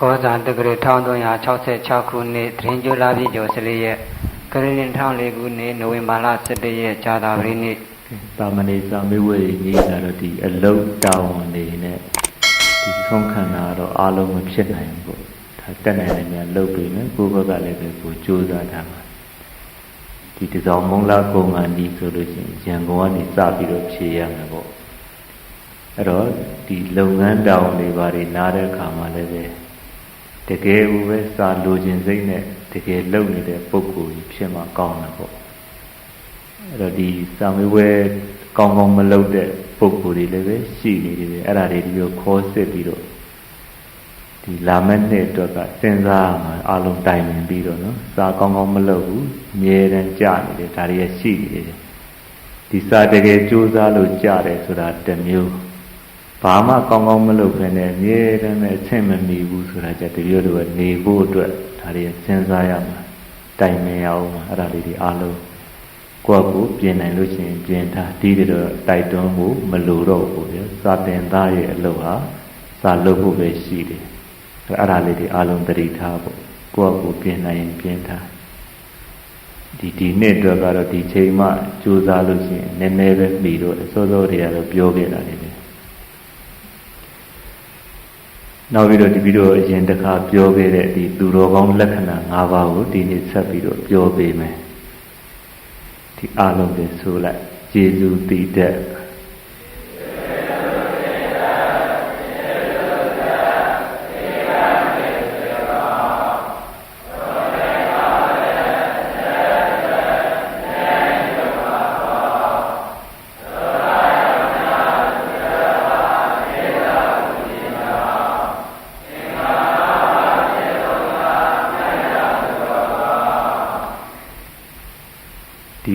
ကောဇာတက္ကရာ1366ခုနှစ်သရင်ကျွလာပြည့်ကျော်14ရက်ကရရင်1400ခုနှစ်နိုဝင်ဘာလ17ရက်ကြာသာပတိနေ့တာမဏေစာမေဝေကြီးတာတော့ဒီအလုတ်တောင်းနေနဲ့ဒီဆုံးခန္ဓာတော့အလုံးမဖြစ်နိုင်ဘူးပေါ့ဒါတက်နိုင်တယ်များလုတ်ပြီနော်ကိုယ့်ဘက်ကလည်းပဲကိုကြိုးစားထားမှာဒီတစောင်းမုံလာကုံကနီးဆိုလို့ရှိရင်ရန်ကုန်ကနေစပြီးတော့ဖြေရမှာပေါ့အဲ့တော့ဒီလုပ်ငန်းတောင်းတွေဘာတွေနားတဲ့အခါမှာလည်းပဲတကယ်ကိုပဲစာလိုခြင်းစိတ်နဲ့တကယ်လုပ်နေတဲ့ပုဂ္ဂိုလ်ကြီးဖြစ်မှကောင်းတာပေါ့အဲ့တော့ဒီစာမေးပွဲကောင်းကောင်းမလုပ်တဲ့ပုဂ္ဂိုလ်တွေလည်းပဲရှိနေတယ်အဲ့ဒါတွေဒီလိုခေါ်စစ်ပြီးတော့ဒီလာမယ့်နှစ်အတွက်ကစဉ်းစားမှအလုံးတိုင်ပင်ပြီးတော့နော်စာကောင်းကောင်းမလုပ်ဘူးအမြဲတမ်းကြာနေတယ်ဒါတွေရှိနေတယ်ဒီစာတကယ်ကြိုးစားလို့ကြာတယ်ဆိုတာတစ်မျိုးဘာမှကောင်းကောင်းမလုပ်ဘဲနဲ့အမြဲတမ်းအဆင်မမီဘူးဆိုတာကြတမျိုးတို့ကနေဖို့အတွက်ဒါတွေစဉ်းစားရမှာတိုင်ပင်ရအောင်အဲ့ဒါလေးတွေအလုံးကိုယ့်ကိုပြင်နိုင်လို့ရှိရင်ပြင်ထားဒီတော့တိုက်တွန်းမှုမလိုတော့ဘူးဗျာစာတင်သားရဲ့အလုပ်ဟာစာလုပ်ဖို့ပဲရှိတယ်အဲ့ဒါလေးတွေအလုံးသတိထားဖို့ကိုယ့်ကိုပြင်နိုင်ရင်ပြင်ထားဒီနှစ်အတွက်ကတော့ဒီချိန်မှကြိုးစားလို့ရှိရင်နည်းနည်းပဲပြီးတော့စောစောတွေကတော့ပြောခဲ့တာလေနောက်ပြီးတော့ဒီပြီးတော့အရင်တစ်ခါပြောခဲ့တဲ့ဒီသူတော်ကောင်းလက္ခဏာ၅ပါးကိုဒီနေ့ဆက်ပြီးတော့ပြောပေးမယ်ဒီအလုံးတွေဆိုလိုက်ကျေးဇူးတည်တဲ့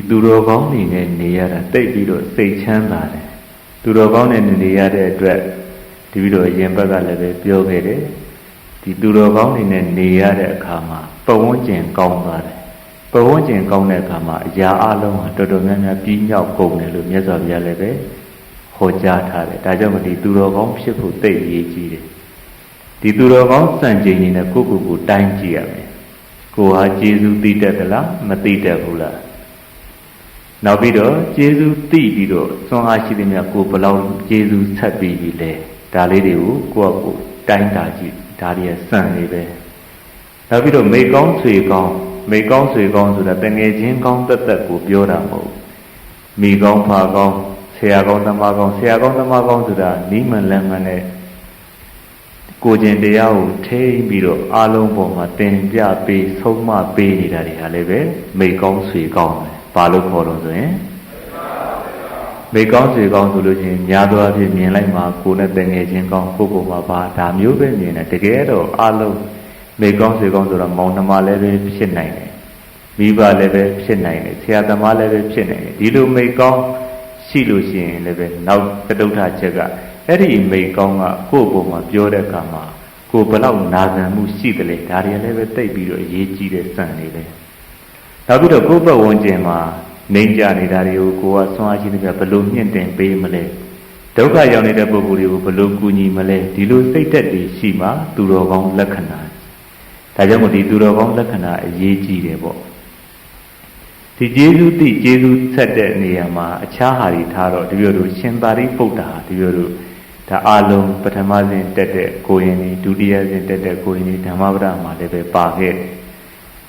သူတော်ကောင်းတွေနဲ့နေရတာတိတ်ပြီးတော့စိတ်ချမ်းသာတယ်သူတော်ကောင်းနဲ့နေရတဲ့အတွက်ဒီပြီးတော့ရင်ဘက်ကလည်းပဲပြောခဲ့တယ်ဒီသူတော်ကောင်းတွေနဲ့နေရတဲ့အခါမှာပတ်ဝန်းကျင်ကောင်းသွားတယ်ပတ်ဝန်းကျင်ကောင်းတဲ့အခါမှာအရာအလုံးဟာတော်တော်များများပြီးမြောက်ကုန်တယ်လို့မြတ်စွာဘုရားလည်းပဲဟောကြားထားတယ်ဒါကြောင့်ဒီသူတော်ကောင်းဖြစ်ဖို့တိတ်အရေးကြီးတယ်ဒီသူတော်ကောင်းစံချိန်နေနဲ့ကိုယ့်ကိုယ်တိုင်းကြည့်ရမယ်ကိုဟာကျေးဇူးသိတတ်သလားမသိတတ်ဘူးလားနောက်ပြီးတော့ကျေးဇူးသိပြီးတော့သွန်အားရှိတဲ့မြတ်ကိုဘလောက်ကျေးဇူးဆက်ပြီးပြီလဲဒါလေးတွေကိုကိုယ့်အကိုတိုင်းတာကြည့်ဒါတွေစံနေပဲနောက်ပြီးတော့မိကောင်းဆွေကောင်းဆိုတာတငယ်ချင်းကောင်းတက်တက်ကိုပြောတာမဟုတ်မိကောင်းဖာကောင်းဆရာကောင်းသမားကောင်းဆိုတာနီးမှန်လမ်းမှန်နဲ့ကိုကျင်တရားကိုထိန်းပြီးတော့အားလုံးပေါ်မှာတင်ပြပေးဆုံးမပေးနေတာတွေဟာလည်းပဲမိကောင်းဆွေကောင်းဘာလို့ခေါ်တော့ဆိုရင်မိကောင်းဆွေကောင်းဆိုလို့ချင်းများသောအားဖြင့်မြင်လိုက်မှာကိုယ်နဲ့တငယ်ချင်းကောင်းကိုယ်မှာပါဒါမျိုးပဲမြင်တယ်တကယ်တော့အလုံးမိကောင်းဆွေကောင်းဆိုတော့မောင်နှမလည်းပဲဖြစ်နိုင်တယ်မိဘလည်းပဲဖြစ်နိုင်တယ်ဆရာသမားလည်းပဲဖြစ်နိုင်တယ်ဒီလိုမိကောင်းရှိလို့ရှိရင်လည်းပဲနောက်တတုထချက်ကအဲ့ဒီမိကောင်းကကိုယ့်ဘုံမှာပြောတဲ့အခါမှာကိုယ်ဘလောက်နာခံမှုရှိတယ်လေဒါတွေလည်းပဲတိတ်ပြီးတော့အရေးကြီးတဲ့စံနေတယ်နောက်ပြီးတော့ကိုယ့်ဘက်ဝန်းကျင်မှာနေကြနေတာတွေကိုကိုယ်ကဆွမ်းအားရှိတဲ့ဘယ်လိုမြင့်တင်ပေးမလဲဒုက္ခရောက်နေတဲ့ပုဂ္ဂိုလ်တွေကိုဘယ်လိုကူညီမလဲဒီလိုစိတ်သက်တွေရှိမှသူတော်ကောင်းလက္ခဏာဒါကြောင့်မို့ဒီသူတော်ကောင်းလက္ခဏာအရေးကြီးတယ်ပေါ့ဒီကျေးဇူးသိကျေးဇူးဆက်တဲ့နေရာမှာအခြားဟာတွေထားတော့ဒီလိုတို့ရှင်သာရိပုတ္တဟာဒီလိုတို့ဒါအလုံးပထမစဉ်တက်တဲ့ကိုရင်တွေဒုတိယစဉ်တက်တဲ့ကိုရင်တွေဓမ္မပဒမှာလည်းပဲပါခဲ့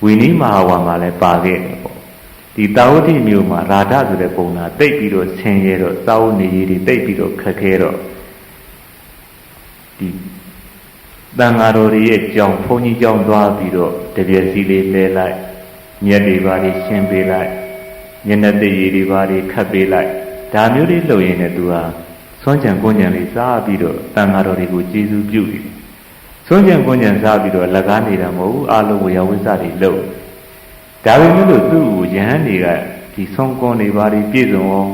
ဝိနည်းမဟာဝါမှာလည်းပါခဲ့တယ်ပေါ့ဒီတာဝတိမျိုးမှာရာဓဆိုတဲ့ပုံနာတိတ်ပြီးတော့ဆင်းရဲတော့စာဝနေကြီးတွေတိတ်ပြီးတော့ခက်ခဲတော့ဒီတန်ဃာတော်တွေရဲ့ကြောင့်ဘုန်းကြီးကြောင့်သွားပြီးတော့တပြည့်စီလေးလဲလိုက်မြက်တွေပါတွေရှင်းပေးလိုက်မျက်နှာသိရည်တွေပါတွေခတ်ပေးလိုက်ဒါမျိုးတွေလုပ်ရင်လည်းသူဟာစွန့်ကြံကွန်းကြံလေးစားပြီးတော့တန်ဃာတော်တွေကိုကျေးဇူးပြုတယ်စွန့်ကြံကွန်းကြံစားပြီးတော့လက်ကားနေတာမဟုတ်ဘူးအလုံးဝရဝိဇ္ဇတွေလုပ်ဒါပေမဲ့လို့သူ့ကိုယဟန်တွေကဒီဆုံးကွန်းတွေပါတွေပြည့်စုံအောင်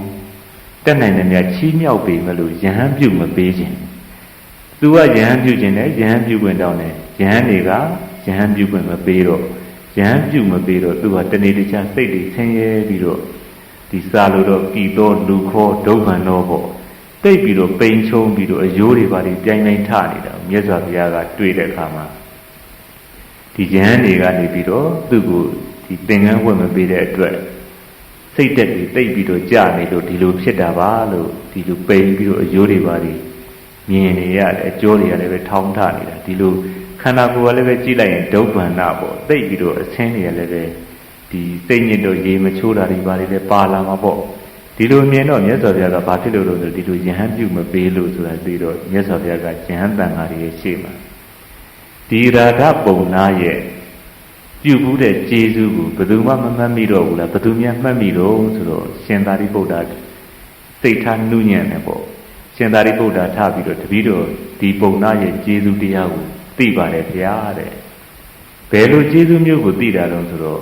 တက်နိုင်တဲ့များချီးမြှောက်ပေးမလို့ယဟန်ပြုမပေးခြင်းသူကယဟန်ပြုခြင်းနဲ့ယဟန်ပြုခွင့်တောင်းတယ်ယဟန်တွေကယဟန်ပြုခွင့်မပေးတော့ယဟန်ပြုမပေးတော့သူကတနေ့တခြားစိတ်တွေဆင်းရဲပြီးတော့ဒီစာလို့တော့kỳတော်လူခေါ်ဒုဗ္ဗံတော်ပေါ့တိတ်ပြီးတော့ပိန်ချုံပြီးတော့အယိုးတွေပါတွေပြိုင်ပြိုင်ထနေတာမြတ်စွာဘုရားကတွေ့တဲ့အခါမှာ ဒီယဟန်တွေကနေပြီးတော့သူ့ကိုဒီသင်္ကန်းဝတ်မပေးတဲ့အတွက်စိတ်တက်ပြီးတိတ်ပြီးတော့ကြာနေလို့ဒီလိုဖြစ်တာပါလို့ဒီလိုပိန်ပြီးတော့အယိုးတွေပါပြီးမြင်နေရတယ်အကျိုးတွေကလည်းပဲထောင်းထနေတာဒီလိုခန္ဓာကိုယ်ကလည်းပဲကြည့်လိုက်ရင်ဒုဗ္ဗန္နပေါ့တိတ်ပြီးတော့အဆင်းတွေလည်းပဲဒီစိတ်ညစ်တော့ရေမချိုးတာတွေပါလေပါလာမှာပေါ့ဒီလိုမြင်တော့မြတ်စွာဘုရားကဘာဖြစ်လို့လဲဆိုဒီလိုယဟန်ပြုမပေးလို့ဆိုတာသိတော့မြတ်စွာဘုရားကယဟန်တန်ဃာတွေရဲ့ရှေ့မှာဒီရာဓပုံနာရဲ့ပြုဘူးတဲ့ကျေးဇူးကိုဘယ်သူမှမမှတ်မိတော့ဘူးလားဘယ်သူများမှတ်မိတော့ဆိုတော့ရှင်သာရိပုတ္တရာစိတ်ထားနှုညံ့တယ်ပေါ့ရှင်သာရိပုတ္တရာထပြီးတော့တပည့်တော်ဒီပုံနာရဲ့ကျေးဇူးတရားကိုသိပါတယ်ဗျာတဲ့ဘယ်လိုကျေးဇူးမျိုးကိုသိတာလဲဆိုတော့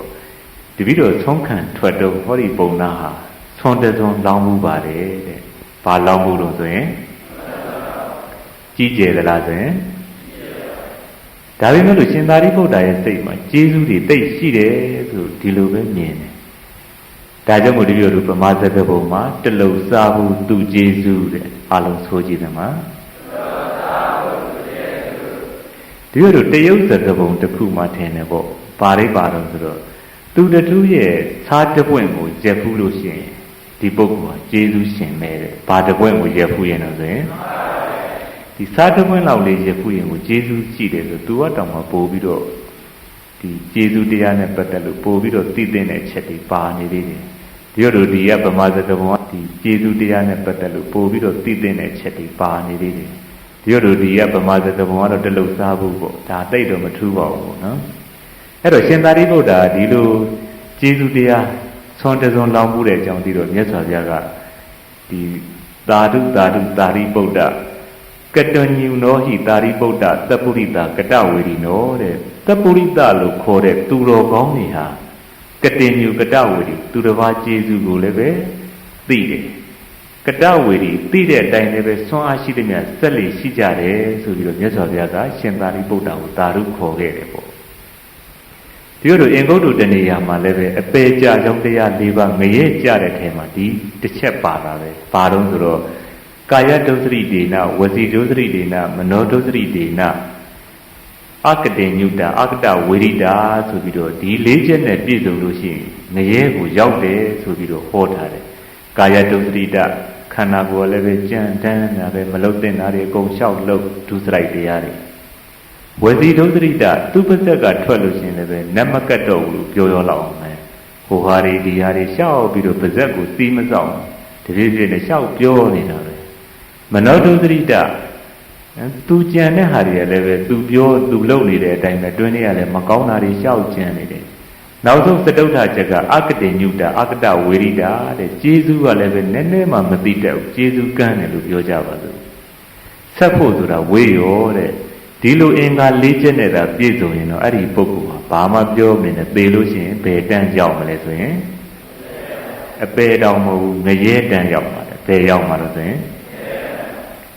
တပည့်တော်ဆုံးခံထွက်တော့ဟောဒီပုံနာဟာဆွန်တစွန်လောင်းမှုပါတယ်တဲ့ဘာလောင်းမှုလို့ဆိုရင်ကြီးကျယ်သလားဆိုရင်ဒါပေမဲ့လို့ရှင်သာရိပုတ္တရာရဲ့စိတ်မှာကျေးဇူးတွေတိတ်ရှိတယ်ဆိုဒီလိုပဲမြင်တယ်ဒါကြောင့်မို့တပည့်တော်ပမာဇဂဘုံမှာတလုံစားဘူးသူကျေးဇူးတဲ့အလုံးဆိုကြည့်တယ်မှာတပည့်တော်တရုတ်ဇဂဘုံတစ်ခုမှထင်တယ်ပေါ့ဘာလေးပါတော့ဆိုတော့သူတထူးရဲ့သားတပွင့်ကိုရက်ဖူးလို့ရှိရင်ဒီပုဂ္ဂိုလ်ဟာကျေးဇူးရှင်ပဲတဲ့ဘာတပွင့်ကိုရက်ဖူးရင်တော့ဆိုရင်ဒီစားတပွင့်လောက်လေးရက်ဖူးရင်ကိုကျေးဇူးရှိတယ်ဆိုသူကတောင်မှပို့ပြီးတော့ဒီကျေးဇူးတရားနဲ့ပတ်သက်လို့ပို့ပြီးတော့သိတဲ့အချက်တွေပါနေသေးတယ်ဒီလိုဒီကဗမာစကားပုံကဒီကျေးဇူးတရားနဲ့ပတ်သက်လို့ပို့ပြီးတော့သိတဲ့အချက်တွေပါနေသေးတယ်ဒီလိုဒီကဗမာစကားပုံကတော့တလုတ်စားဖို့ပေါ့ဒါတိတ်တော့မထူးပါဘူးနော်အဲ့တော့ရှင်သာရိပုတ္တရာဒီလိုကျေးဇူးတရားဆွန်တစွန်လောင်းမှုတဲ့အကြောင်းသိတော့မြတ်စွာဘုရားကဒီသာဓုသာဓုသာရိပုတ္တကတညုနောဟိသာရိပုတ္တသပ္ပုရိတကတဝေရိနောတဲ့သပ္ပုရိတလို့ခေါ်တဲ့သူတော်ကောင်းတွေဟာကတညုကတဝေရိသူတစ်ပါးကျေးဇူးကိုလည်းပဲသိတယ်ကတဝေရိသိတဲ့အတိုင်းလည်းပဲဆွမ်းအားရှိတဲ့မြတ်ဆက်လေရှိကြတယ်ဆိုပြီးတော့မြတ်စွာဘုရားကရှင်သာရိပုတ္တကိုသာဓုခေါ်ခဲ့တယ်ပေါ့ဒီလိုအင်္ဂုတ္တတဏီယာမှာလည်းပဲအပေကြကြောင်းတရား၄ပါးငရဲကြတဲ့ထဲမှာဒီတစ်ချက်ပါတာပဲဘာလို့ဆိုတော့ကာယဒုစရိဒေနဝစီဒုစရိဒေနမနောဒုစရိဒေနအကတေညုတာအကတဝေရိတာဆိုပြီးတော့ဒီ၄ချက်နဲ့ပြည့်စုံလို့ရှိရင်ငရဲကိုရောက်တယ်ဆိုပြီးတော့ဟောထားတယ်ကာယဒုစရိတခန္ဓာကိုယ်လည်းပဲကြံတန်းတာပဲမလုတ်တဲ့နာတွေအကုန်လျှောက်လုတ်ဒုစရိုက်တရားတွေဝစီဒုစရိတသူ့ပါဇက်ကထွက်လို့ရှိရင်လည်းပဲနမကတ်တော့ဘူးပြောရောလောက်အောင်ပဲဟိုဟာတွေဒီဟာတွေလျှောက်ပြီးတော့ပါဇက်ကိုစီးမစောင့်တဖြည်းဖြည်းနဲ့လျှောက်ပြောနေတာပဲမနောဒုစရိတသူကြံတဲ့ဟာတွေလည်းပဲသူပြောသူလုပ်နေတဲ့အတိုင်းပဲတွင်းနေရတယ်မကောင်းတာတွေလျှောက်ကြံနေတယ်နောက်ဆုံးသတုဋ္ဌချက်ကအကတေညုတာအကတဝေရိတာတဲ့ကျေးဇူးကလည်းပဲနည်းနည်းမှမသိတတ်ဘူးကျေးဇူးကမ်းတယ်လို့ပြောကြပါစို့ဆက်ဖို့ဆိုတာဝေးရောတဲ့ဒီလိုအင်္ဂါ၄ချက်နဲ့သာပြည့်စုံရင်တော့အဲ့ဒီပုဂ္ဂိုလ်ဟာဘာမှပြောမနေနဲ့သေလို့ရှိရင်ဘယ်တန်းရောက်မလဲဆိုရင်အပေတောင်မဟုတ်ဘူးငရဲတန်းရောက်ပါတယ်ဘယ်ရောက်မှာတော့ဆိုရင်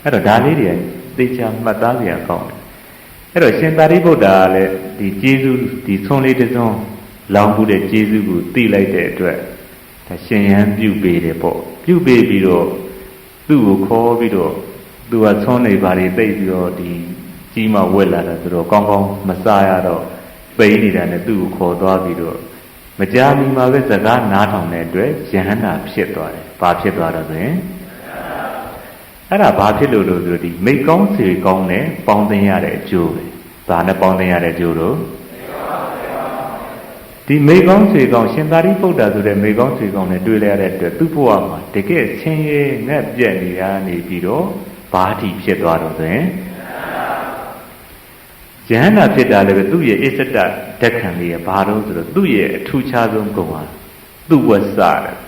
အဲ့တော့ဒါလေးတွေသေချာမှတ်သားစရာကောင်းတယ်အဲ့တော့ရှင်သာရိပုတ္တရာကလည်းဒီကျေးဇူးဒီဆွန်လေးတစ်စွန်းလောင်းမှုတဲ့ကျေးဇူးကိုသိလိုက်တဲ့အတွက်ဒါရှင်ယံပြုပေးတယ်ပေါ့ပြုပေးပြီးတော့သူ့ကိုခေါ်ပြီးတော့သူကဆွန်နေပါလေတိတ်ပြီးတော့ဒီကြီးမှဝက်လာတာဆိုတော့ကောင်းကောင်းမစားရတော့ပိန်နေတာနဲ့သူ့ကိုခေါ်သွားပြီးတော့မကြာမီမှာပဲစကားနားထောင်တဲ့အတွက်ယဟန္တာဖြစ်သွားတယ်။ဘာဖြစ်သွားတော့ဆိုရင်အဲ့ဒါဘာဖြစ်လို့ဆိုဒီမိကောင်းစေကောင်းနဲ့ပေါင်းသိရတဲ့အကျိုးပဲ။ဒါနဲ့ပေါင်းသိရတဲ့အကျိုးတော့ဒီမိကောင်းစေကောင်းရှင်သာရိပုတ္တရာဆိုတဲ့မိကောင်းစေကောင်းနဲ့တွေ့လဲရတဲ့အတွက်သူ့ဘဝမှာတကယ်ဆင်းရဲနဲ့ပြည့်နေရနေပြီးတော့ဘာတိဖြစ်သွားတော့ဆိုရင်ယဟန္တာဖြစ်တာလည်းပဲသူ့ရဲ့အစ္စတဓက္ခံလေးရဘာလို့ဆိုတော့သူ့ရဲ့အထူးခြားဆုံးဂုဏ်ဟာသူ့ဝဆ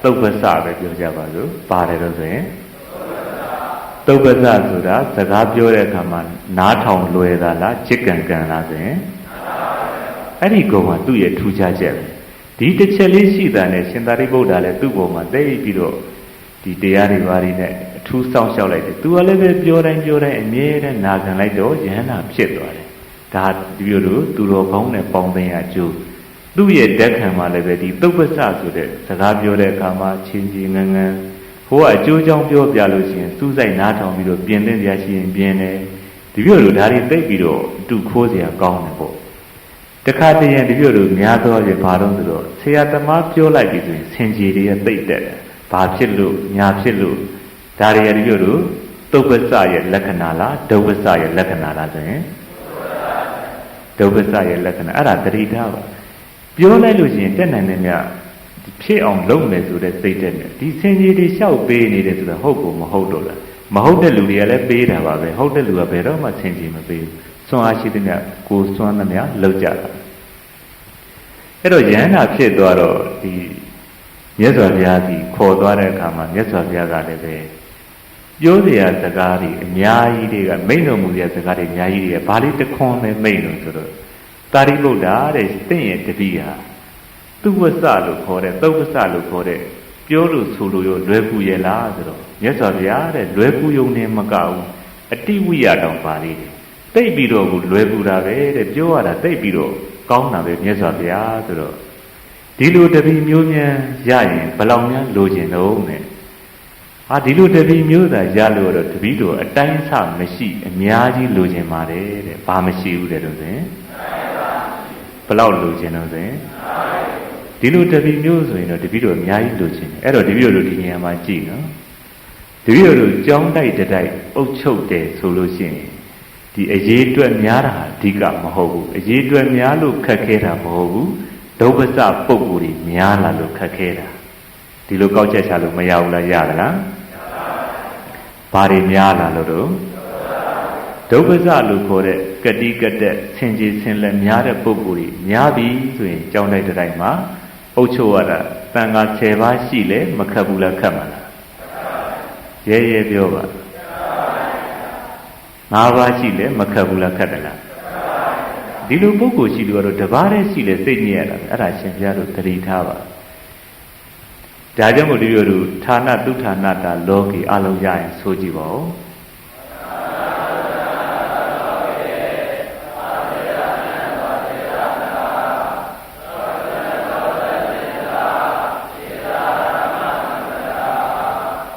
သုတ်ဝဆပဲပြောကြပါစို့ပါတယ်လို့ဆိုရင်သုတ်ဝဆဆိုတာစကားပြောတဲ့အခါမှာနားထောင်လွယ်တာလားချစ်ကန်ကန်လားဆိုရင်အဲ့ဒီဂုဏ်ဟာသူ့ရဲ့ထူးခြားချက်ပဲဒီတစ်ချက်လေးရှိတာနဲ့ရှင်သာရိပုတ္တရာလည်းသူ့ဘုံမှာသိပြီးတော့ဒီတရားတွေဘာတွေနဲ့အထူးစောင့်ရှောက်လိုက်တယ်သူကလည်းပဲပြောတိုင်းအမြဲတမ်းနာခံလိုက်တော့ယဟန္တာဖြစ်သွားတယ်ဒါဒီလိုသူတော်ကောင်းနဲ့ပေါင်းသိရအကျိုးသူ့ရဲ့ဓက္ခံမှာလည်းပဲဒီသုပ္ပစဆိုတဲ့စကားပြောတဲ့အခါမှာချင်းချင်းငန်းငန်းဟိုကအကျိုးကြောင့်ပြောပြလို့ရှိရင်စူးစိုက်နားထောင်ပြီးတော့ပြင်သင့်ရရှိရင်ပြင်တယ်ဒီလိုဒါတွေသိပြီးတော့အတူခိုးเสียကောင်းတယ်ပေါ့ တခါတည်းရင်တပြည့်တို့များသောဖြင့်ဘာလို့ဆိုတော့ဆရာသမားပြောလိုက်ပြီဆိုရင်ဆင်ကြီးတွေရဲ့သိတ်တက်တယ်ဘာဖြစ်လို့ညာဖြစ်လို့ဒါတွေရတပြည့်တို့တုပ္ပစရဲ့လက္ခဏာလားဒုပ္ပစရဲ့လက္ခဏာလားဆိုရင်ဒုပ္ပစရဲ့လက္ခဏာအဲ့ဒါတတိထားပါပြောလိုက်လို့ရှိရင်တက်နိုင်တယ်မြဖြစ်အောင်လုပ်မယ်ဆိုတဲ့စိတ်တက်နဲ့ဒီဆင်ကြီးတွေလျှောက်ပေးနေတယ်ဆိုတော့ဟုတ်ကိုမဟုတ်တော့လားမဟုတ်တဲ့လူတွေကလည်းပေးတာပါပဲဟုတ်တဲ့လူကဘယ်တော့မှဆင်ကြီးမပေးဘူးစွမ်းအားရှိတဲ့မြကိုစွမ်းသမျှလောက်ကြတာအဲ့တော့ယန္တာဖြစ်သွားတော့ဒီမြတ်စွာဘုရားကြီးခေါ်သွားတဲ့အခါမှာမြတ်စွာဘုရားကလည်းပဲပြောစရာစကားတွေအများကြီးတွေကမိန့်တော်မူစရာစကားတွေအများကြီးတွေကဘာလို့တခွန်းပဲမိန့်လို့ဆိုတော့တာရိပုတ္တရာတဲ့တင့်ရဲ့တပည့်ဟာသူဝဆလို့ခေါ်တဲ့သုဝဆလို့ခေါ်တဲ့ပြောလို့ဆိုလို့ရောလွယ်ကူရဲ့လားဆိုတော့မြတ်စွာဘုရားတဲ့လွယ်ကူယုံနေမကဘူးအတိဝိယတောင်ပါလေတယ်တိတ်ပြီးတော့ကိုလွယ်ကူတာပဲတဲ့ပြောရတာတိတ်ပြီးတော့ကောင်းတာပဲမြတ်စွာဘုရားဆိုတော့ဒီလိုတပည့်မျိုးများရရင်ဘယ်လောက်များလိုချင်တော့နဲ့ဟာဒီလိုတပည့်မျိုးသာရလို့တော့တပည့်တို့အတိုင်းအဆမရှိအများကြီးလိုချင်ပါတယ်တဲ့ဘာမရှိဘူးတဲ့တော့ဆိုရင်ဘယ်လောက်လိုချင်တော့ဆိုရင်ဒီလိုတပည့်မျိုးဆိုရင်တော့တပည့်တို့အများကြီးလိုချင်တယ်အဲ့တော့တပည့်တို့ဒီနေရာမှာကြည့်နော်တပည့်တို့ကြောင်းတိုက်တိုက်အုပ်ချုပ်တယ်ဆိုလို့ရှိရင်ဒီအရေးအတွက်များတာအဓိကမဟုတ်ဘူးအရေးအတွက်များလို့ခက်ခဲတာမဟုတ်ဘူးဒုပ္ပစပုံကိုယ်ကြီးများလာလို့ခက်ခဲတာဒီလိုကောက်ချက်ချလို့မရဘူးလားရသလားဘာတွေများလာလို့တော့ဒုပ္ပစလို့ခေါ်တဲ့ကတိကတက်ဆင်ကြီးဆင်လက်များတဲ့ပုံကိုယ်ကြီးများပြီဆိုရင်ကြောင်းတိုက်တိုင်းမှာအုပ်ချုပ်ရတာတန်ခါ10ပါးရှိလဲမခက်ဘူးလားခက်မှာလားရဲရဲပြောပါ5ပါးရှိလဲမခက်ဘူးလားခက်တယ်လားဒီလိုပုဂ္ဂိုလ်ရှိလို့တော့တပါးတည်းရှိလဲစိတ်ညစ်ရတာအဲ့ဒါရှင်ဘုရားတို့သတိထားပါဒါကြောင့်မို့ဒီလိုတို့ဌာနသုဌာနတာလောကီအလုံးရရင်ဆိုကြည့်ပါဦး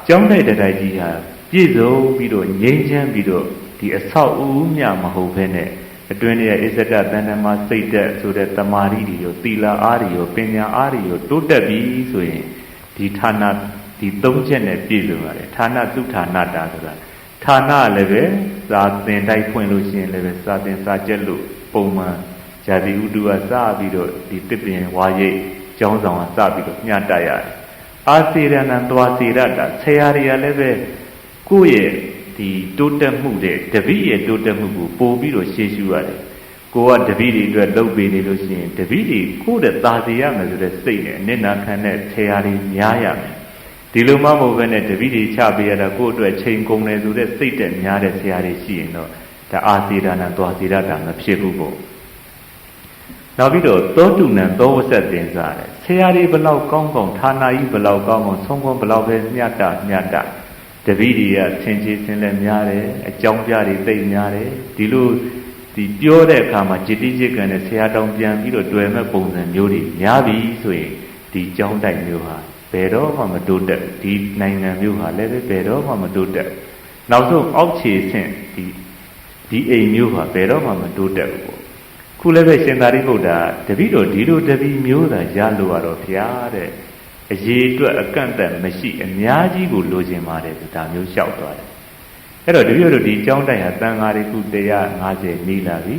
ကျောင်းတိုက်တိုက်ကြီးဟာပြည့်စုံပြီးတော့ငြိမ်းချမ်းပြီးတော့ဒီအဆောက်အဦမြမဟုတ်ဘဲနဲ့အတွင်းရဲ့အစ္စဒတဏ္ဍမစိတ်တက်ဆိုတဲ့တမာရီတွေရောသီလအားတွေရောပညာအားတွေရောတိုးတက်ပြီဆိုရင်ဒီဌာနဒီ၃ချက်နဲ့ပြည့်စုံပါတယ်ဌာနသုဌာနတာဆိုတာဌာနလည်းပဲစာသင်တိုက်ဖွင့်လို့ရှိရင်လည်းပဲစာသင်စာကျက်လို့ပုံမှန်ဇာတိဥတုကစပြီးတော့ဒီတစ်ပင်ဝါရိတ်ကျောင်းဆောင်ကစပြီးတော့ညှတရတယ်အာစေရဏံသွားစေရတာဆရာတွေကလည်းပဲကိုယ့်ရဲ့ဒီတိုးတက်မှုတဲ့တပည့်ရဲ့တိုးတက်မှုကိုပို့ပြီးတော့ရှေ့ရှုရတယ်ကိုကတပည့်တွေအတွက်လုပ်ပေးနေလို့ရှိရင်တပည့်တွေကိုယ့်တဲ့သာစေရမယ်ဆိုတဲ့စိတ်နဲ့အနစ်နာခံတဲ့ဆရာတွေများရမယ်ဒီလိုမှမဟုတ်ဘဲနဲ့တပည့်တွေချပေးရတာကိုယ့်အတွက်ချိန်ကုန်တယ်ဆိုတဲ့စိတ်တဲ့များတဲ့ဆရာတွေရှိရင်တော့ဒါအာစေရဏံသွားစေရတာမဖြစ်ဘူးပေါ့နောက်ပြီးတော့သောတုဏံသောဝဆက်သင်စားတယ်ဆရာတွေဘလောက်ကောင်းကောင်းဌာနကြီးဘလောက်ကောင်းကောင်းဆုံးကောင်းဘလောက်ပဲမြတ်တာတပည့်တွေကဆင်ခြေဆင်လက်များတယ်အကြောင်းပြတွေသိများတယ်ဒီလိုဒီပြောတဲ့အခါမှာจิตတိจิตကံနဲ့ဆရာတောင်ပြန်ပြီးတော့တွေ့မဲ့ပုံစံမျိုးတွေများပြီဆိုရင်ဒီကြောင်းတိုက်မျိုးဟာဘယ်တော့မှမတိုးတက်ဒီနိုင်ငံမျိုးဟာလည်းဘယ်တော့မှမတိုးတက်နောက်ဆုံးအောက်ခြေဆင့်ဒီအိမ်မျိုးဟာဘယ်တော့မှမတိုးတက်ဘူးပေါ့ခုလည်းပဲရှင်သာရိပုတ္တရာတပည့်တော်ဒီလိုတပည့်မျိုးသာရလို့ရတော့ဘုရားတဲ့အရေးအတွက်အကန့်အသတ်မရှိအများကြီးကိုလိုချင်ပါတယ်ဒါမျိုးလျှောက်သွားတယ်အဲ့တော့တပည့်တော်ဒီကျောင်းတိုင်ဟာတန်ဃာတွေခု150နီးလာပြီ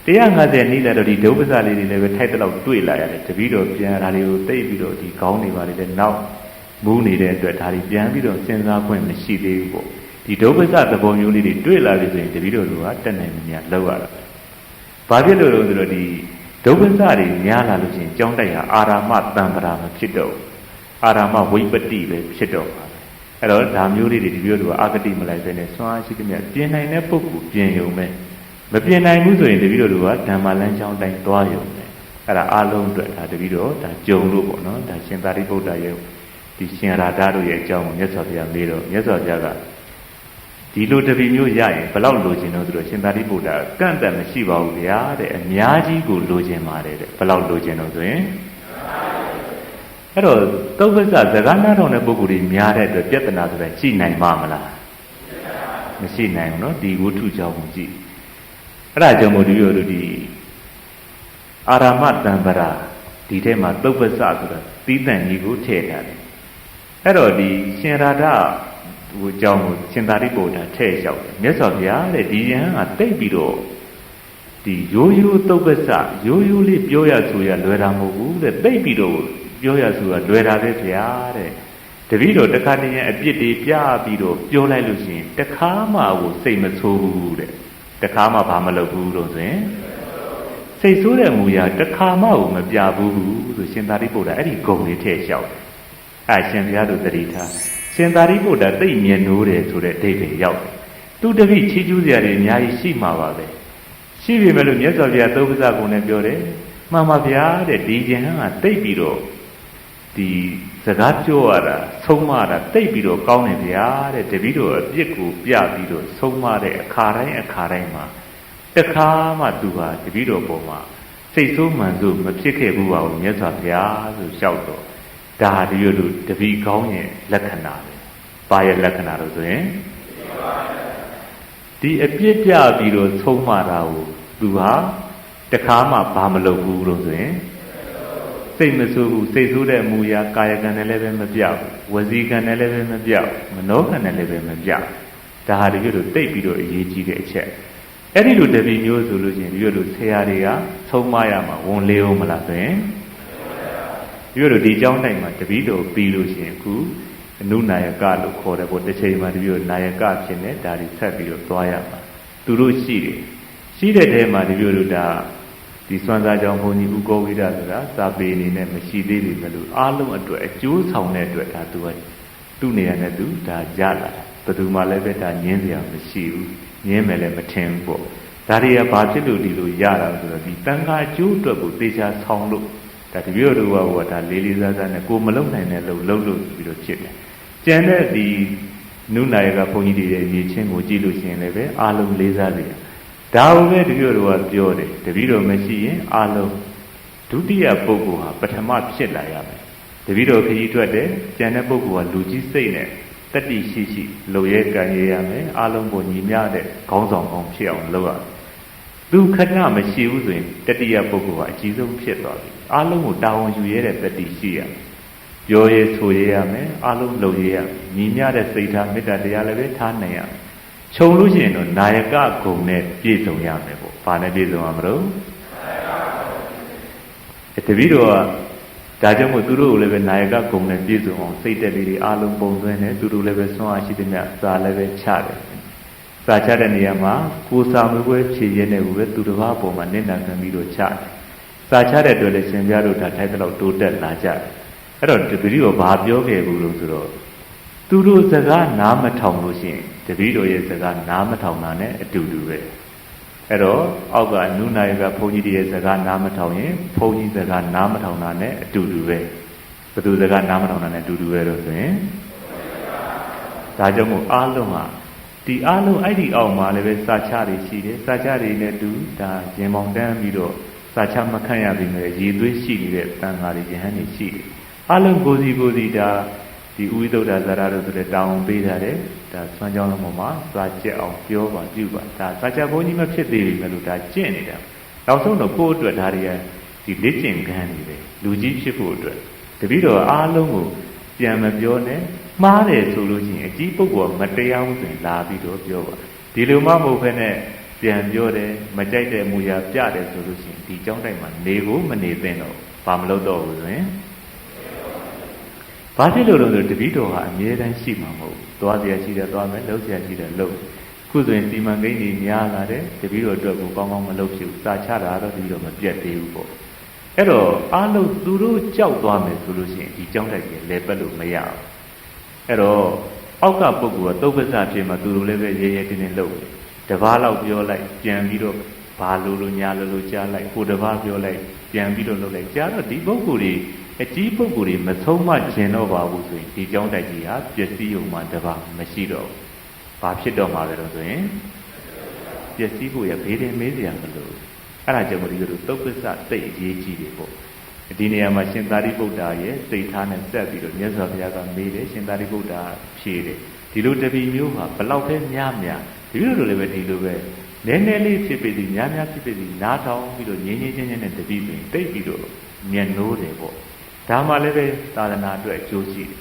150နီးလာတော့ဒီဒုပ္ပစလေးတွေလည်းပဲထိုက်တဲ့လောက်တွေ့လာရတယ်တပည့်တော်ပြန်ဒါတွေကိုသိပြီးတော့ဒီခေါင်းတွေပါလေနောက်မူးနေတဲ့အတွက်ဒါတွေပြန်ပြီးတော့စဉ်းစားခွင့်မရှိသေးဘူးပေါ့ဒီဒုပ္ပစသဘောမျိုးလေးတွေတွေ့လာပြီဆိုရင်တပည့်တော်တို့ကတက်နိုင်မြတ်လောက်ရတာဘာဖြစ်လို့လဲဆိုတော့ဒီဒုပ္ပစတွေများလာလို့ရှိရင်ကျောင်းတိုင်ဟာအာရမတံပရာမဖြစ်တော့အာရမဝိပတ္တိပဲဖြစ်တော့ပါပဲအဲ့တော့ဒါမျိုးလေးတွေဒီပြောလို့အာဂတိမလိုက်ပဲနဲ့စွမ်းအားရှိတဲ့မြတ်ပြင်နိုင်တဲ့ပုဂ္ဂိုလ်ပြင်ရုံပဲမပြင်နိုင်ဘူးဆိုရင်တပည့်တော်တို့ကဓမ္မလမ်းကြောင်းတိုင်းသွားရုံပဲအဲ့ဒါအလုံးအတွက်ဒါတပည့်တော်ဒါကြုံလို့ပေါ့နော်ဒါရှင်သာရိပုတ္တရာရဲ့ဒီရှင်ရာဓတို့ရဲ့အကြောင်းကိုမြတ်စွာဘုရားမေးတော့မြတ်စွာဘုရားကဒီလိုတပည့်မျိုးရရင်ဘယ်လောက်လိုချင်တော့ဆိုတော့ရှင်သာရိပုတ္တရာကန့်သက်မရှိပါဘူးဗျာတဲ့အများကြီးကိုလိုချင်ပါတယ်တဲ့ဘယ်လောက်လိုချင်တော့ဆိုရင်အဲ့တော့သုပ္ပစစကားနားထောင်တဲ့ပုဂ္ဂိုလ်တွေများတဲ့အတွက်ပြဿနာဆိုတာရှိနိုင်မှာမလားမရှိနိုင်ဘူးနော်ဒီဝတ္ထုကြောင့်ကြည့်အဲ့ဒါကြောင့်မို့ဒီလိုဒီ အာရမတံပရာဒီထဲမှာသုပ္ပစဆိုတာသီးသန့်ကြီးကိုထည့်ထားတယ်အဲ့တော့ဒီရှင်ရာဓဟိုအကြောင်းကိုရှင်သာရိပုတ္တရာထည့်လျှောက်တယ်မြတ်စွာဘုရားတဲ့ဒီယဟန်ကတိတ်ပြီးတော့ဒီရိုးရိုးသုပ္ပစရိုးရိုးလေးပြောရဆိုရလွယ်တာမဟုတ်ဘူးတဲ့တိတ်ပြီးတော့ပြောရဆိုရလွယ်တာပဲဗျာတဲ့တပည့်တော်တခါတည်းရင်အပြစ်တွေပြပြီးတော့ပြောလိုက်လို့ရှိရင်တခါမှကိုစိတ်မဆိုးဘူးတဲ့တခါမှဘာမလုပ်ဘူးလို့ဆိုရင်စိတ်ဆိုးတဲ့မူရာတခါမှကိုမပြဘူးဆိုရှင်သာရိပုတ္တရာအဲ့ဒီဂုဏ်လေးထည့်လျှောက်တယ်အဲ့ရှင်ဘုရားတို့သတိထားရှင်သာရိပုတ္တရာသိမြင်နိုးတယ်ဆိုတဲ့အဓိပ္ပာယ်ရောက်တယ်သူတပည့်ချီးကျူးစရာတွေအများကြီးရှိမှာပါပဲရှိပြီမဲ့လို့မြတ်စွာဘုရားသုပ္ပစကုံနဲ့ပြောတယ်မှန်ပါဗျာတဲ့ဒီကျင်ဟန်ကတိတ်ပြီးတော့ဒီစကားပြောရတာဆုံးမတာတိတ်ပြီးတော့ကောင်းတယ်ဗျာတဲ့တပည့်တော်အပြစ်ကိုပြပြီးတော့ဆုံးမတဲ့အခါတိုင်းမှာတခါမှသူဟာတပည့်တော်ပေါ်မှာစိတ်ဆိုးမှန်ဆိုးမဖြစ်ခဲ့ဘူးပါဘူးမြတ်စွာဘုရားဆိုလျှောက်တော့ဒါဟာတပည့်တော်တပည့်ကောင်းရဲ့လက္ခဏာပဲဘာရဲ့လက္ခဏာလို့ဆိုရင်ဒီအပြစ်ပြပြီးတော့ဆုံးမတာကိုသူဟာတခါမှဘာမလုပ်ဘူးလို့ဆိုရင်စိတ်မဆိုးဘူးစိတ်ဆိုးတဲ့အမူအရာကာယကံနဲ့လည်းပဲမပြောက်ဝစီကံနဲ့လည်းပဲမပြောက်မနောကံနဲ့လည်းပဲမပြောက်ဒါဟာတကယ်လို့တိတ်ပြီးတော့အရေးကြီးတဲ့အချက်အဲ့ဒီလိုတပည့်မျိုးဆိုလို့ရှိရင်ဒီလိုဆရာတွေကဆုံးမရမှာဝန်လေးအောင်မလားဆိုရင်ဒီလိုဒီเจ้าနိုင်မှာတပည့်တော်ပြီးလို့ရှိရင်အခုအနုနာယကလို့ခေါ်တယ်ပေါ့တစ်ချိန်မှာတပည့်တော်နာယကဖြစ်နေဒါတွေဆက်ပြီးတော့သွားရမှာသူတို့ရှိတယ်ရှိတဲ့တဲမှာတပည့်တို့ဒါဒီစွမ်းစားကြောင့်ဘုန်းကြီးဥကောဝိဒဆိုတာစာပေအနေနဲ့မရှိသေးပြီမလို့အားလုံးအတွက်အကျိုးဆောင်တဲ့အတွက်ဒါသူကသူ့နေရာနဲ့သူဒါရလာတာဘယ်သူမှလည်းပဲဒါငင်းစရာမရှိဘူးငင်းမယ်လည်းမထင်ဘူးပေါ့ဒါတွေကဘာဖြစ်လို့ဒီလိုရတာဆိုတော့ဒီတန်ခါအကျိုးအတွက်ကိုသေချာဆောင်လို့ဒါတပည့်တို့ကဒါလေးလေးစားစားနဲ့ကိုမလုံနိုင်တဲ့လို့လှုပ်လို့ပြီးတော့ဖြစ်တယ်ကျန်တဲ့ဒီနုနာယကဘုန်းကြီးတွေရဲ့ရည်ချင်းကိုကြည့်လို့ရှိရင်လည်းပဲအားလုံးလေးစားစေဒါဘုပဲတပည့်တော်ကပြောတယ်တပည့်တော်မရှိရင်အားလုံးဒုတိယပုဂ္ဂိုလ်ဟာပထမဖြစ်လာရမယ်တပည့်တော်ခရီးထွက်တယ်ကျန်တဲ့ပုဂ္ဂိုလ်ကလူကြီးစိတ်နဲ့တတိရှိရှိလုံရဲကံရရမယ်အားလုံးကိုညီမျှတဲ့ခေါင်းဆောင်ကောင်းဖြစ်အောင်လုပ်ရမယ်သူခဏမရှိဘူးဆိုရင်တတိယပုဂ္ဂိုလ်ကအကြီးဆုံးဖြစ်သွားပြီအားလုံးကိုတာဝန်ယူရတဲ့တတိရှိရမယ်ပြောရဲဆိုရရမယ်အားလုံးလုံရဲရမယ်ညီမျှတဲ့စိတ်ထားမေတ္တာတရားလည်းပဲထားနိုင်ရမယ်ခြုံလို့ရှိရင်တော့နာယကဂုဏ်နဲ့ပြည့်စုံရမယ်ပေါ့။ဘာနဲ့ပြည့်စုံရမလို့။တပည့်တော်ကဒါကြောင့်မို့သူတို့ကိုလည်းပဲနာယကဂုဏ်နဲ့ပြည့်စုံအောင်စိတ်တက်လေးတွေအားလုံးပုံသွင်းတယ်သူတို့လည်းပဲဆွမ်းအားရှိတဲ့မြတ်စာလည်းပဲချတယ်။စာချတဲ့နေရာမှာကိုယ်စာမွေးပွဲဖြည့်ရတဲ့ကိုပဲသူတစ်ပါးပေါ်မှာနင့်နာခံပြီးတော့ချတယ်။စာချတဲ့အတွက်လည်းရှင်ပြတို့ဒါထိုက်တဲ့လောက်တိုးတက်လာကြတယ်။အဲ့တော့တပည့်တော်ဘာပြောခဲ့ဘူးလို့ဆိုတော့သူတို့စကားနားမထောင်လို့ရှိရင်တပည့်တော်ရဲ့စကားနားမထောင်တာနဲ့အတူတူပဲအဲ့တော့အောက်ကအနုနာယကဘုန်းကြီးတွေရဲ့စကားနားမထောင်ရင်ဘုန်းကြီးစကားနားမထောင်တာနဲ့အတူတူပဲဘယ်သူစကားနားမထောင်တာနဲ့အတူတူပဲလို့ဆိုရင်ဒါကြောင့်မို့အားလုံးဟာဒီအားလုံးအဲ့ဒီအောက်မှာလည်းပဲစာချတွေရှိတယ်စာချတွေနဲ့တူဒါရင်ပေါင်တန်းပြီးတော့စာချမခန့်ရပြီမဲ့ရေသွေးရှိနေတဲ့တန်ဃာတွေယဟန်တွေရှိတယ်အားလုံးကိုစီဒါဒီဥိသုဒ္ဓဇာရတို့ဆိုတဲ့တောင်းပေးထားတယ်ဒါဆွမ်းကြောင်းလုံးပေါ်မှာစာကျက်အောင်ပြောပါပြုပါဒါစာချက်ဘုန်းကြီးမဖြစ်သေးပြီမလို့ဒါကျင့်နေတာနောက်ဆုံးတော့ကိုယ့်အတွက်ဒါတွေကဒီလက်ကျင့်ခန်းနေတယ်လူကြီးဖြစ်ဖို့အတွက်တပည့်တော်အားလုံးကိုပြန်မပြောနဲ့မှားတယ်ဆိုလို့ရှိရင်အကြီးပုဂ္ဂိုလ်မတရားဘူးဆိုရင်လာပြီးတော့ပြောပါဒီလိုမှမဟုတ်ဘဲနဲ့ပြန်ပြောတယ်မကြိုက်တဲ့အမူအရာပြတယ်ဆိုလို့ရှိရင်ဒီကျောင်းတိုက်မှာနေကိုမနေသင့်တော့ဘာမလုပ်တော့ဘူးဆိုရင်ဘာဖြစ်လို့လဲဆိုတပည့်တော်ဟာအမြဲတမ်းရှိမှာမဟုတ်ဘူးသွားစရာရှိတယ်သွားမယ်လှုပ်စရာရှိတယ်လှုပ်ခုဆိုရင်စီမံကိန်းတွေများလာတယ်တပည့်တော်အတွက်ကိုကောင်းကောင်းမလုပ်ဖြစ်ဘူးစာချတာတော့တပည့်တော်မပြတ်သေးဘူးပေါ့အဲ့တော့အားလုံးသူတို့ကြောက်သွားမယ်ဆိုလို့ရှိရင်ဒီကြောင်းတိုက်ကြီးလဲပတ်လို့မရဘူးအဲ့တော့အောက်ကပုဂ္ဂိုလ်ကသုပ္ပစဖြစ်မှာသူတို့လည်းပဲရဲရဲတင်းတင်းလုပ်တပားလောက်ပြောလိုက်ပြန်ပြီးတော့ဘာလို့ညာလို့ကြားလိုက်ကိုတပားပြောလိုက်ပြန်ပြီးတော့လုပ်လိုက်ကြားတော့ဒီပုဂ္ဂိုလ်တွေအကြီးပုဂ္ဂိုလ်တွေမဆုံးမကျင်တော့ပါဘူးဆိုရင်ဒီကြောင်းတိုက်ကြီးဟာပျက်စီးုံမှတပါမရှိတော့ဘူး။ဘာဖြစ်တော့မှာလဲတော့ဆိုရင်ပျက်စီးဖို့ရဘေးတင်မေးစရာမလို။အဲ့ဒါကြောင့်မို့ဒီလိုသုပ္ပစသိအရေးကြီးတယ်ပေါ့။ဒီနေရာမှာရှင်သာရိပုတ္တရာရဲ့စိတ်ထားနဲ့ဆက်ပြီးတော့မြတ်စွာဘုရားကမေးတယ်ရှင်သာရိပုတ္တရာဖြေတယ်။ဒီလိုတပည့်မျိုးဟာဘလောက်ပဲများဒီလိုလိုလည်းပဲဒီလိုပဲ နည်းနည်းလေးဖြစ်ပေသည်များများဖြစ်ပေသည်နားထောင်ပြီးတော့ငြင်းငြင်းချင်းချင်းနဲ့တတိဆိုရင်တိတ်ပြီးတော့မျက်နှိုးတယ်ပေါ့ဒါမှလည်းပဲသာသနာအတွက်အကျိုးရှိတယ်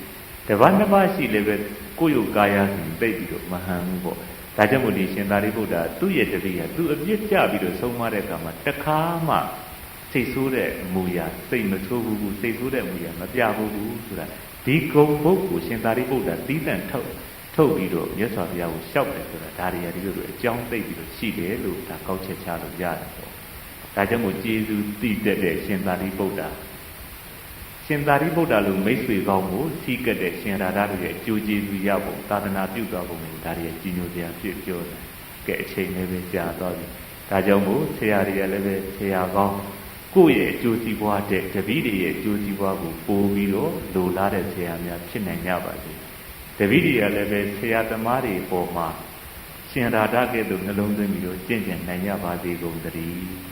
တပတ်နှစ်ပတ်ရှိလည်းပဲကိုယ့်ရုပ်ကာယဆိုတိတ်ပြီးတော့မဟန်ဘူးပေါ့ဒါကြောင့်မို့ဒီရှင်သာရိပုတ္တရာသူ့ရဲ့တတိကသူအပြစ်ကြပြီးတော့ဆုံးမတဲ့အခါမှာတခါမှစိတ်ဆိုးတဲ့အမူအရာစိတ်မဆိုးဘူးစိတ်ဆိုးတဲ့အမူအရာမပြဘူးဆိုတာဒီဂုဏ်ဘုတ်ကိုရှင်သာရိပုတ္တရာသီးသန့်ထုတ်ပြီးတော့မြတ်စွာဘုရားကိုလျှောက်တယ်ဆိုတာဒါတွေဒီလိုလိုအကြောင်းသိပြီးတော့ရှိတယ်လို့ဒါကောက်ချက်ချလို့ရတယ်ပေါ့ဒါကြောင့်မို့ကျေးဇူးတည်တဲ့ရှင်သာရိပုတ္တရာရှင်သာရိပုတ္တရာလိုမိတ်ဆွေကောင်းကိုစီးကပ်တဲ့ရှင်ရာဓာတို့ရဲ့အကျိုးကျေးဇူးရဖို့သာသနာပြုသွားဖို့ဒါတွေကြီးညိုစရာဖြစ်ပြောတယ်ကဲအချိန်လေးပဲကြာသွားပြီဒါကြောင့်မို့ဆရာတွေကလည်းပဲဆရာကောင်းကိုယ့်ရဲ့အကျိုးစီးပွားတဲ့တပည့်တွေရဲ့အကျိုးစီးပွားကိုပို့ပြီးတော့လိုလားတဲ့ဆရာများဖြစ်နိုင်ကြပါစေတပည့်တွေကလည်းပဲဆရာသမားတွေပေါ်မှာရှင်ရာဓကဲ့သို့နှလုံးသွင်းပြီးတော့ကျင့်ကြံနိုင်ကြပါစေကုန်သတည်း